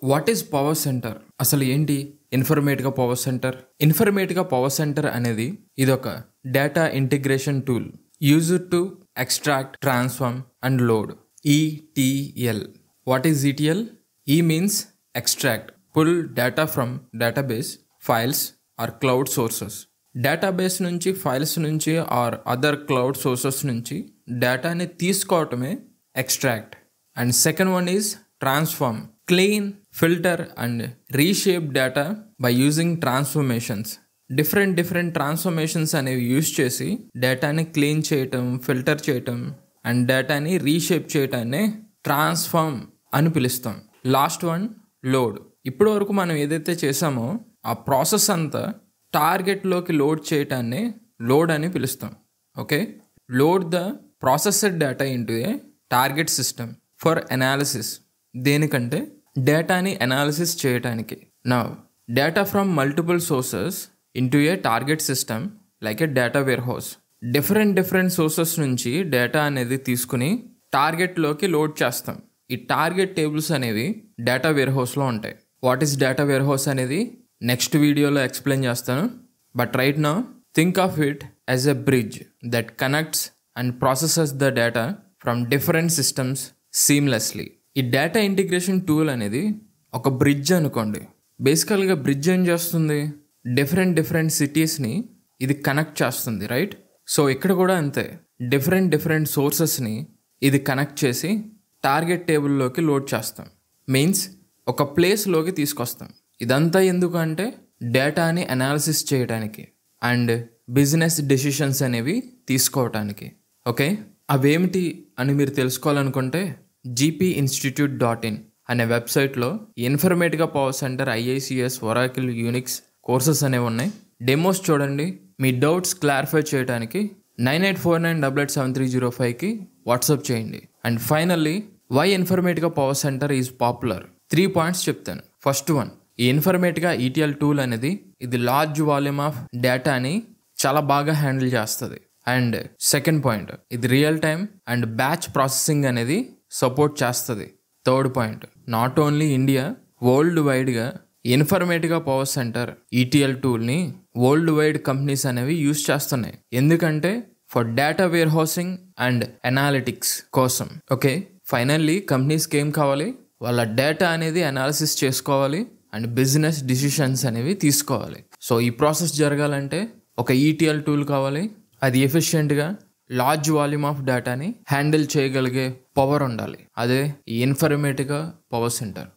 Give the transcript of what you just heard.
What is power centre? అసలు ఏంటి Informatica power centre? Informatica power centre అనేది ఇదొక data integration tool used to extract, transform and load. ETL. What is ETL? E means extract, pull data from database, files or cloud sources. Database నుంచి, files నుంచి or other cloud sources నుంచి డేటాని తీసుకోవటమే extract. And second one is transform, clean, filter and reshape data by using transformations. Different transformations అనేవి use చేసి డేటాని clean చేయటం, filter చేయటం అండ్ డేటాని రీషేప్ చేయటాన్ని ట్రాన్స్ఫార్మ్ అని పిలుస్తాం. Last one load. ఇప్పటి వరకు మనం ఏదైతే చేసామో ఆ ప్రాసెస్ అంతా టార్గెట్లోకి లోడ్ చేయటాన్ని లోడ్ అని పిలుస్తాం. Okay, load the processed data into a target system for analysis. దేనికంటే డేటాని అనాలిసిస్ చేయటానికి. Now data from multiple sources into a target system like a data warehouse. Different sources నుంచి data అనేది తీసుకుని టార్గెట్లోకి load చేస్తాం. ఈ టార్గెట్ టేబుల్స్ అనేవి డేటా వేర్ హౌస్లో ఉంటాయి. What is data warehouse అనేది నెక్స్ట్ వీడియోలో ఎక్స్ప్లెయిన్ చేస్తాను. But right now think of it as a bridge that connects and processes the data from different systems seamlessly. ఈ డేటా ఇంటిగ్రేషన్ టూల్ అనేది ఒక బ్రిడ్జ్ అనుకోండి. బేసికల్గా బ్రిడ్జ్ ఏం చేస్తుంది? డిఫరెంట్ సిటీస్ని ఇది కనెక్ట్ చేస్తుంది, రైట్? సో ఇక్కడ కూడా అంతే, డిఫరెంట్ సోర్సెస్ని ఇది కనెక్ట్ చేసి టార్గెట్ టేబుల్లోకి లోడ్ చేస్తాం. మీన్స్ ఒక ప్లేస్లోకి తీసుకొస్తాం. ఇదంతా ఎందుకు అంటే డేటాని అనాలిసిస్ చేయడానికి అండ్ బిజినెస్ డెసిషన్స్ అనేవి తీసుకోవటానికి. ఓకే, అవేమిటి అని మీరు తెలుసుకోవాలనుకుంటే gpinstitute.in అనే వెబ్సైట్లో Informatica power center, IICS, Oracle, Unix courses అనేవి ఉన్నాయి. డెమోస్ చూడండి. మీ డౌట్స్ క్లారిఫై చేయడానికి 9849887305కి వాట్సాప్ చేయండి. And finally why Informatica power center is popular. 3 points చెప్తాను. ఫస్ట్ వన్, ఈ ఇన్ఫర్మేటికా ETL టూల్ అనేది ఇది లార్జ్ వాల్యూమ్ ఆఫ్ డేటాని చాలా బాగా హ్యాండిల్ చేస్తుంది. అండ్ సెకండ్ పాయింట్, ఇది real time and batch processing అనేది సపోర్ట్ చేస్తుంది. Third point, not only India, world వైడ్గా ఇన్ఫర్మేటికా పవర్ సెంటర్ ETL టూల్ని వరల్డ్ వైడ్ కంపెనీస్ అనేవి యూజ్ చేస్తున్నాయి. ఎందుకంటే for data warehousing and analytics కోసం. ఓకే, ఫైనల్లీ కంపెనీస్కి ఏం కావాలి? వాళ్ళ డేటా అనేది అనాలిసిస్ చేసుకోవాలి అండ్ బిజినెస్ డిసిషన్స్ అనేవి తీసుకోవాలి. సో ఈ ప్రాసెస్ జరగాలంటే ఒక ETL టూల్ కావాలి. అది ఎఫిషియెంట్గా లార్జ్ వాల్యూమ్ ఆఫ్ డేటాని హ్యాండిల్ చేయగలిగే పవర్ ఉండాలి. అదే ఈ ఇన్ఫర్మేటికా పవర్ సెంటర్.